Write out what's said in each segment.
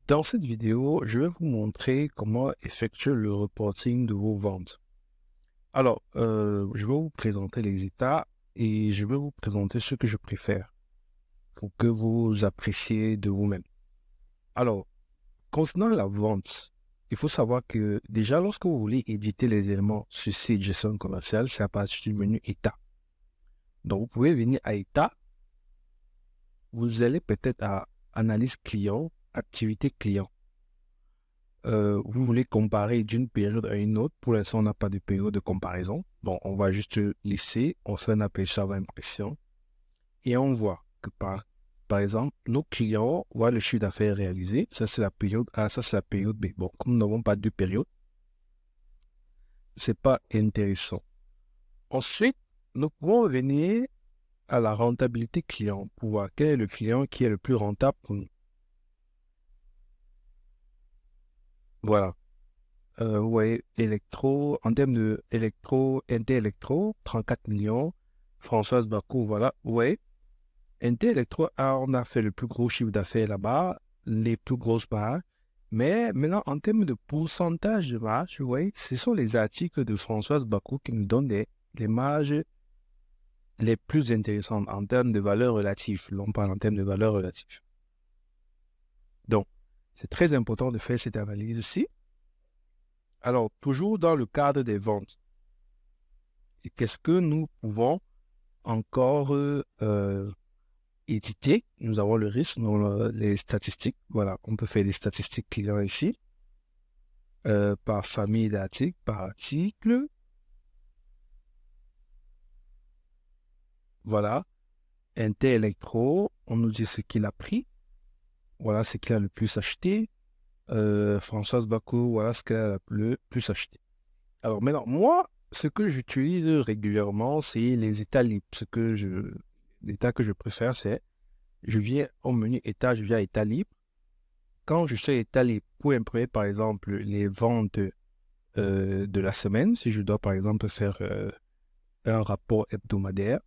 Dans cette vidéo, je vais vous montrer comment effectuer le reporting de vos ventes. Alors, je vais vous présenter les états et je vais vous présenter ce que je préfère pour que vous appréciez de vous-même. Alors, concernant la vente, il faut savoir que déjà, lorsque vous voulez éditer les éléments sur site gestion commerciale, c'est à partir du menu état. Donc, vous pouvez venir à état, vous allez peut-être à analyse client, activité client. Vous voulez comparer d'une période à une autre. Pour l'instant, on n'a pas de période de comparaison. Bon, on va juste laisser, on fait un aperçu avant impression et on voit que par exemple, nos clients voient le chiffre d'affaires réalisé. Ça, c'est la période A, ça, c'est la période B. Bon, comme nous n'avons pas deux périodes, c'est pas intéressant. Ensuite, nous pouvons venir à la rentabilité client pour voir quel est le client qui est le plus rentable pour nous. Voilà. Vous voyez, électro, en termes de électro, Inter-Electro, 34 millions. Françoise Bakou, voilà. Vous voyez, Inter-Electro, on a fait le plus gros chiffre d'affaires là-bas, les plus grosses marges. Mais maintenant, en termes de pourcentage de marge, vous voyez, ce sont les articles de Françoise Bakou qui nous donnent les marges les plus intéressantes en termes de valeur relative. Là, on parle en termes de valeur relative. Donc, c'est très important de faire cette analyse-ci. Alors, toujours dans le cadre des ventes, qu'est-ce que nous pouvons encore éditer? Nous avons le risque, les statistiques. Voilà, on peut faire des statistiques clients ici, par famille d'articles, par article. Voilà, Inter-Electro, on nous dit ce qu'il a pris. Voilà ce qu'il a le plus acheté. Françoise Bakou, voilà ce qu'elle a le plus acheté. Alors maintenant, moi, ce que j'utilise régulièrement, c'est les états libres. L'état que je préfère, c'est je viens au menu état, je viens à état libre. Quand je suis à état libre pour imprimer, par exemple, les ventes de la semaine, si je dois, par exemple, faire un rapport hebdomadaire,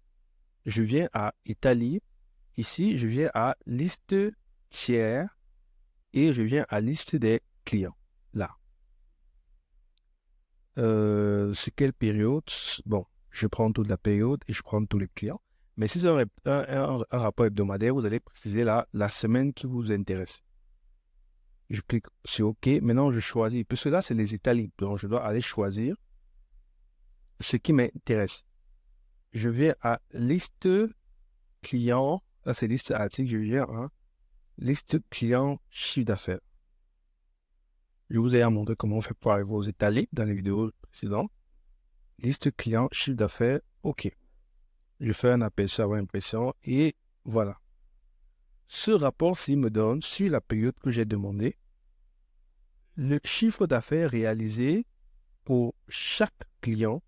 je viens à état libre. Ici, je viens à liste tiers et je viens à liste des clients. Là. C'est quelle période? Bon, je prends toute la période et je prends tous les clients. Mais si c'est un rapport hebdomadaire, vous allez préciser la semaine qui vous intéresse. Je clique sur OK. Maintenant, je choisis. Parce que là, c'est les états libres. Donc, je dois aller choisir ce qui m'intéresse. Je viens à liste client. Là, c'est liste article. Je viens à liste client chiffre d'affaires. Je vous ai montré comment on fait pour arriver aux états libres dans les vidéos précédentes. Liste client chiffre d'affaires. OK. Je fais un aperçu avant impression et voilà. Ce rapport-ci me donne, sur la période que j'ai demandé, le chiffre d'affaires réalisé pour chaque client,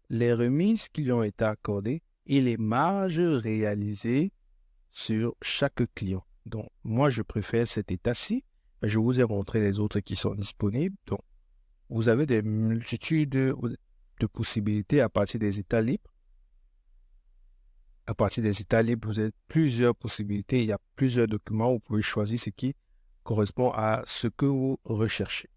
les remises qui lui ont été accordées et les marges réalisées sur chaque client. Donc, moi, je préfère cet état-ci. Je vous ai montré les autres qui sont disponibles. Donc, vous avez des multitudes de possibilités à partir des états libres. À partir des états libres, vous avez plusieurs possibilités. Il y a plusieurs documents. Vous pouvez choisir ce qui correspond à ce que vous recherchez.